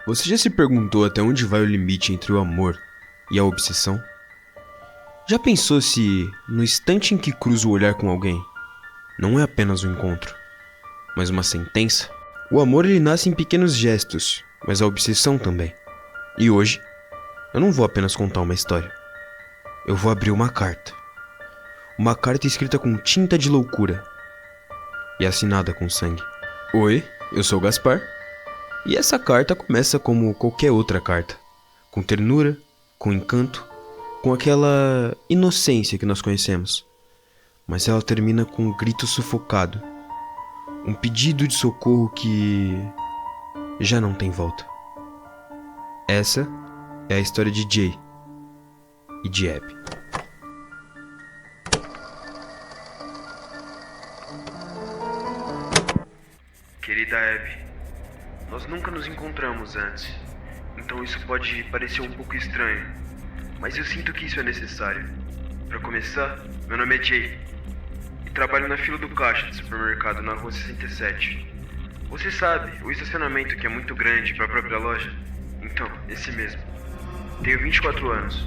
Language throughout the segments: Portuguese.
Você já se perguntou até onde vai o limite entre o amor e a obsessão? Já pensou se, no instante em que cruza o olhar com alguém, não é apenas um encontro, mas uma sentença? O amor ele nasce em pequenos gestos, mas a obsessão também. E hoje, eu não vou apenas contar uma história. Eu vou abrir uma carta. Uma carta escrita com tinta de loucura e assinada com sangue. Oi, eu sou o Gaspar. E essa carta começa como qualquer outra carta, com ternura, com encanto, com aquela inocência que nós conhecemos. Mas ela termina com um grito sufocado, um pedido de socorro que já não tem volta. Essa é a história de Jay e de Abby. Querida Abby, nós nunca nos encontramos antes, então isso pode parecer um pouco estranho, mas eu sinto que isso é necessário. Para começar, meu nome é Jay e trabalho na fila do caixa do supermercado na rua 67. Você sabe, o estacionamento que é muito grande para a própria loja? Então, esse mesmo. Tenho 24 anos,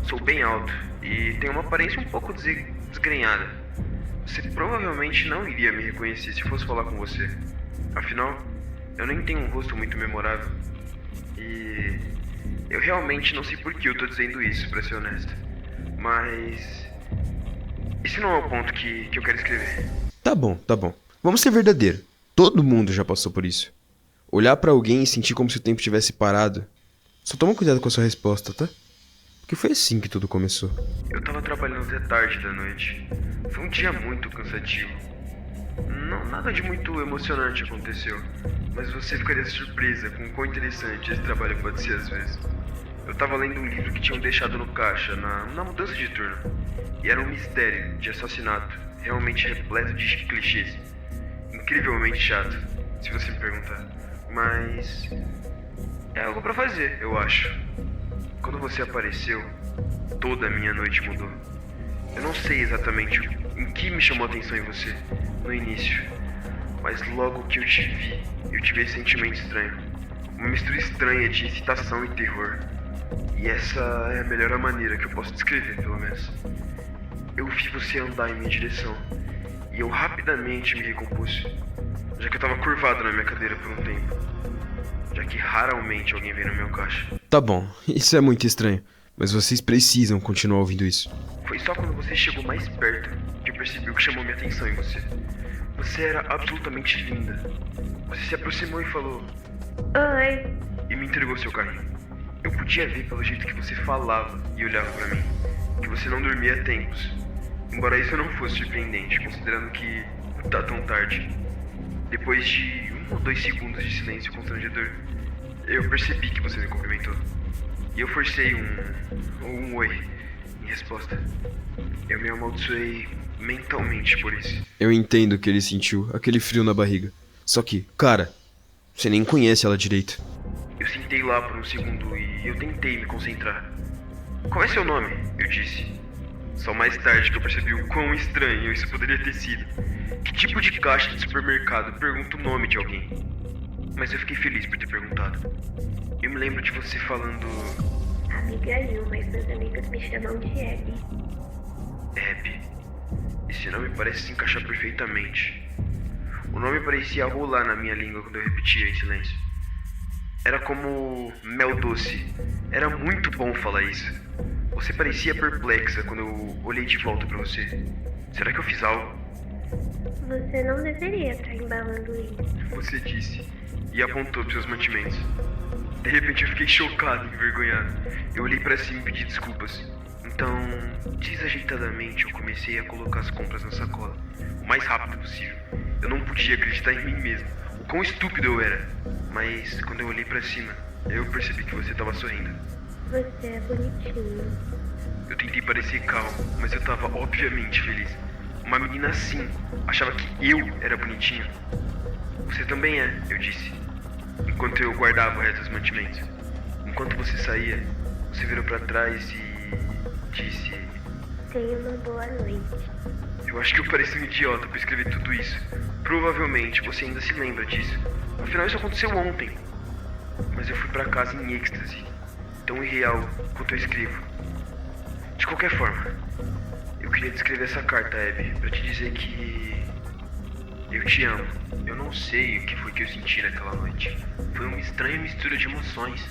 sou bem alto e tenho uma aparência um pouco desgrenhada. Você provavelmente não iria me reconhecer se fosse falar com você. Afinal, eu nem tenho um rosto muito memorável. E eu realmente não sei por que eu tô dizendo isso, pra ser honesto. Mas esse não é o ponto que eu quero escrever. Tá bom. Vamos ser verdadeiro. Todo mundo já passou por isso. Olhar pra alguém e sentir como se o tempo tivesse parado. Só toma cuidado com a sua resposta, tá? Porque foi assim que tudo começou. Eu tava trabalhando até tarde da noite. Foi um dia muito cansativo. Não, nada de muito emocionante aconteceu, mas você ficaria surpresa com o quão interessante esse trabalho pode ser às vezes. Eu tava lendo um livro que tinham deixado no caixa na mudança de turno, e era um mistério de assassinato, realmente repleto de clichês. Incrivelmente chato, se você me perguntar. Mas é algo pra fazer, eu acho. Quando você apareceu, toda a minha noite mudou. Eu não sei exatamente em que me chamou a atenção em você no início, mas logo que eu tive esse sentimento estranho. Uma mistura estranha de excitação e terror. E essa é a melhor maneira que eu posso descrever, pelo menos. Eu vi você andar em minha direção, e eu rapidamente me recompus, já que eu tava curvado na minha cadeira por um tempo, já que raramente alguém vem no meu caixa. Tá bom, isso é muito estranho, mas vocês precisam continuar ouvindo isso. Foi só quando você chegou mais perto que eu percebi o que chamou minha atenção em você. Você era absolutamente linda. Você se aproximou e falou: Oi. E me entregou seu carrinho. Eu podia ver pelo jeito que você falava e olhava pra mim, que você não dormia há tempos. Embora isso não fosse surpreendente, considerando que tá tão tarde. Depois de 1 ou 2 segundos de silêncio constrangedor, eu percebi que você me cumprimentou. E eu forcei um oi em resposta. Eu me amaldiçoei mentalmente por isso. Eu entendo que ele sentiu, aquele frio na barriga. Só que, cara, você nem conhece ela direito. Eu sentei lá por um segundo e eu tentei me concentrar. Qual é seu nome? Eu disse. Só mais tarde que eu percebi o quão estranho isso poderia ter sido. Que tipo de caixa de supermercado pergunta o nome de alguém? Mas eu fiquei feliz por ter perguntado. Eu me lembro de você falando... Amiga Yu, mas meus amigos me chamam de Abby. Abby. Esse nome parece se encaixar perfeitamente. O nome parecia rolar na minha língua quando eu repetia em silêncio. Era como mel doce. Era muito bom falar isso. Você parecia perplexa quando eu olhei de volta pra você. Será que eu fiz algo? Você não deveria estar embalando isso. Você disse e apontou pros seus mantimentos. De repente eu fiquei chocado e envergonhado. Eu olhei pra cima e pedi desculpas. Então, desajeitadamente, eu comecei a colocar as compras na sacola, o mais rápido possível. Eu não podia acreditar em mim mesmo, o quão estúpido eu era. Mas, quando eu olhei pra cima, eu percebi que você tava sorrindo. Você é bonitinho. Eu tentei parecer calmo, mas eu tava obviamente feliz. Uma menina assim, achava que eu era bonitinho. Você também é, eu disse, enquanto eu guardava o resto dos mantimentos. Enquanto você saía, você virou pra trás e disse... Tenha uma boa noite. Eu acho que eu pareço um idiota por escrever tudo isso. Provavelmente você ainda se lembra disso. Afinal, isso aconteceu ontem. mas eu fui pra casa em êxtase, tão irreal quanto eu escrevo. De qualquer forma, eu queria descrever essa carta, Abby, pra te dizer que eu te amo. Eu não sei o que foi que eu senti naquela noite. Foi uma estranha mistura de emoções,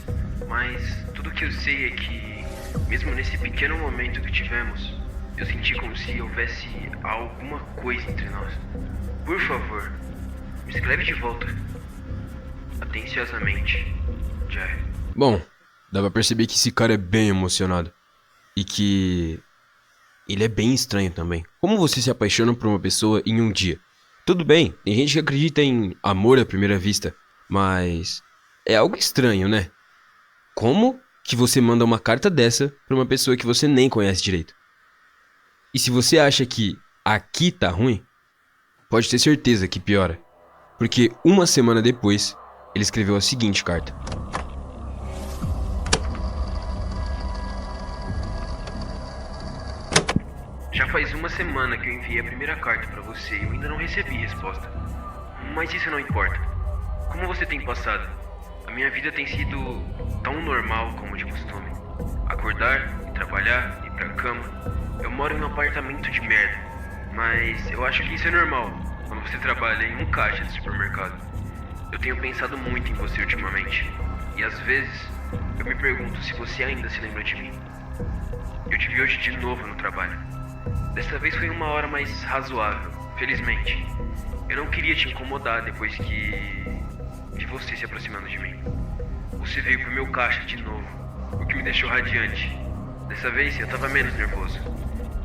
mas tudo que eu sei é que, mesmo nesse pequeno momento que tivemos, eu senti como se houvesse alguma coisa entre nós. Por favor, me escreve de volta. Atenciosamente, Jerry. Bom, dá pra perceber que esse cara é bem emocionado. E que ele é bem estranho também. Como você se apaixona por uma pessoa em um dia? Tudo bem, tem gente que acredita em amor à primeira vista, mas é algo estranho, né? Como que você manda uma carta dessa pra uma pessoa que você nem conhece direito? E se você acha que aqui tá ruim, pode ter certeza que piora. Porque uma semana depois, ele escreveu a seguinte carta. Já faz uma semana que eu enviei a primeira carta pra você e eu ainda não recebi resposta. Mas isso não importa. Como você tem passado? A minha vida tem sido tão normal como de costume. Acordar, ir trabalhar, ir pra cama. Eu moro em um apartamento de merda, mas eu acho que isso é normal quando você trabalha em um caixa de supermercado. Eu tenho pensado muito em você ultimamente, e às vezes eu me pergunto se você ainda se lembra de mim. Eu te vi hoje de novo no trabalho. Dessa vez foi uma hora mais razoável, felizmente. Eu não queria te incomodar depois que vi você se aproximando de mim. Você veio pro meu caixa de novo, o que me deixou radiante. Dessa vez eu tava menos nervoso.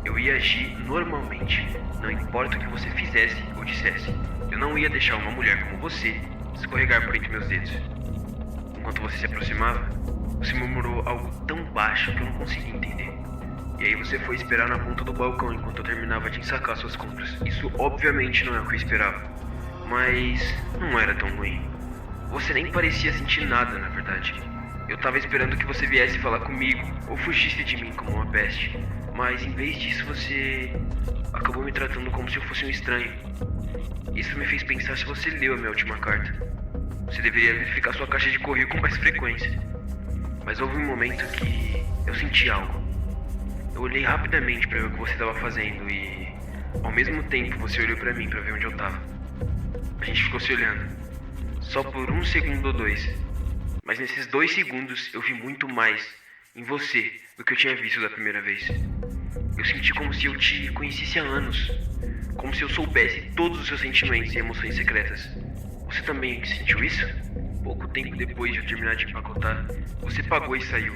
Eu ia agir normalmente, não importa o que você fizesse ou dissesse. Eu não ia deixar uma mulher como você escorregar por entre meus dedos. Enquanto você se aproximava, você murmurou algo tão baixo que eu não consegui entender. E aí você foi esperar na ponta do balcão enquanto eu terminava de ensacar suas compras. Isso obviamente não é o que eu esperava, mas não era tão ruim. Você nem parecia sentir nada, na verdade. Eu tava esperando que você viesse falar comigo ou fugisse de mim como uma peste. Mas em vez disso você acabou me tratando como se eu fosse um estranho. Isso me fez pensar se você leu a minha última carta. Você deveria verificar sua caixa de correio com mais frequência. Mas houve um momento que eu senti algo. Eu olhei rapidamente para ver o que você estava fazendo e, ao mesmo tempo, você olhou para mim para ver onde eu estava. A gente ficou se olhando, só por um segundo ou dois. Mas nesses 2 segundos eu vi muito mais em você do que eu tinha visto da primeira vez. Eu senti como se eu te conhecesse há anos, como se eu soubesse todos os seus sentimentos e emoções secretas. Você também sentiu isso? Pouco tempo depois de eu terminar de empacotar, você pagou e saiu.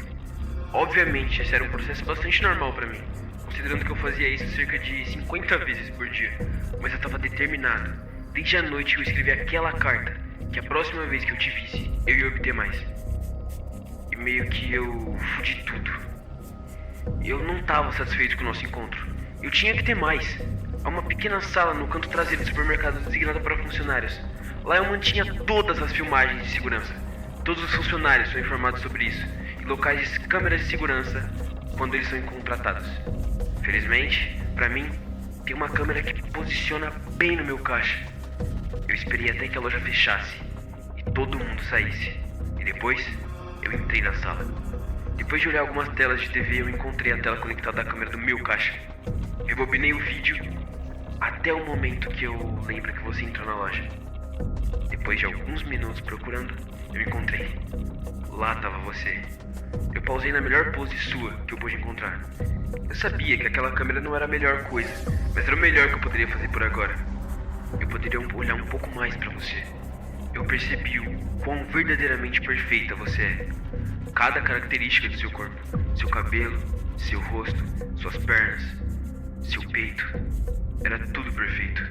Obviamente, esse era um processo bastante normal pra mim, considerando que eu fazia isso cerca de 50 vezes por dia. Mas eu tava determinado, desde a noite que eu escrevi aquela carta, que a próxima vez que eu te visse, eu ia obter mais. E meio que eu fudi tudo. Eu não tava satisfeito com o nosso encontro. Eu tinha que ter mais. Há uma pequena sala no canto traseiro do supermercado designada para funcionários. Lá eu mantinha todas as filmagens de segurança. Todos os funcionários são informados sobre isso. E locais de câmeras de segurança quando eles são contratados. Felizmente, pra mim, tem uma câmera que posiciona bem no meu caixa. Eu esperei até que a loja fechasse e todo mundo saísse. E depois, eu entrei na sala. Depois de olhar algumas telas de TV, eu encontrei a tela conectada à câmera do meu caixa. Rebobinei o vídeo até o momento que eu lembro que você entrou na loja. Depois de alguns minutos procurando, eu encontrei. Lá estava você. Eu pausei na melhor pose sua que eu pude encontrar. Eu sabia que aquela câmera não era a melhor coisa, mas era o melhor que eu poderia fazer por agora. Eu poderia olhar um pouco mais pra você. Eu percebi o quão verdadeiramente perfeita você é. Cada característica do seu corpo, seu cabelo, seu rosto, suas pernas, seu peito, era tudo perfeito.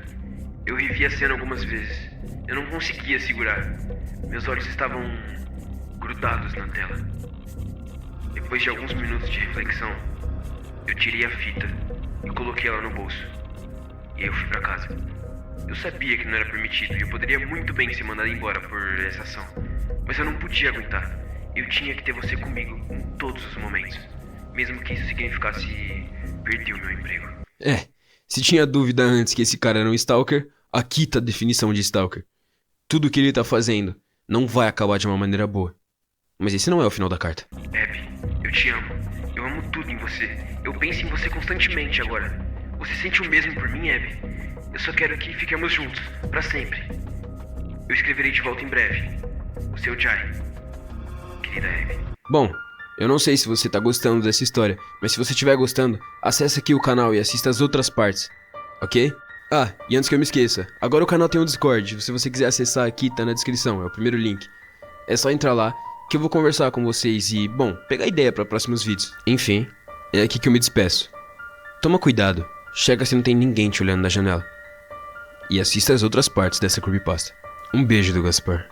Eu revi a cena algumas vezes. Eu não conseguia segurar. Meus olhos estavam grudados na tela. Depois de alguns minutos de reflexão, eu tirei a fita e coloquei ela no bolso. E aí eu fui pra casa. Eu sabia que não era permitido e eu poderia muito bem ser mandado embora por essa ação. Mas eu não podia aguentar. Eu tinha que ter você comigo em todos os momentos. Mesmo que isso significasse perder o meu emprego. Se tinha dúvida antes que esse cara era um stalker, aqui tá a definição de stalker. Tudo que ele tá fazendo não vai acabar de uma maneira boa. Mas esse não é o final da carta. Abby, eu te amo. Eu amo tudo em você. Eu penso em você constantemente agora. Você sente o mesmo por mim, Abby? Eu só quero que fiquemos juntos, pra sempre. Eu escreverei de volta em breve. O seu Jai. Querida Abby. Bom, eu não sei se você tá gostando dessa história, mas se você estiver gostando, acesse aqui o canal e assista as outras partes, ok? Ah, e antes que eu me esqueça, agora o canal tem um Discord, se você quiser acessar aqui tá na descrição, é o primeiro link. É só entrar lá, que eu vou conversar com vocês e, bom, pegar ideia para próximos vídeos. Enfim, é aqui que eu me despeço. Toma cuidado, chega se não tem ninguém te olhando na janela. E assista as outras partes dessa creepypasta. Um beijo do Gaspar.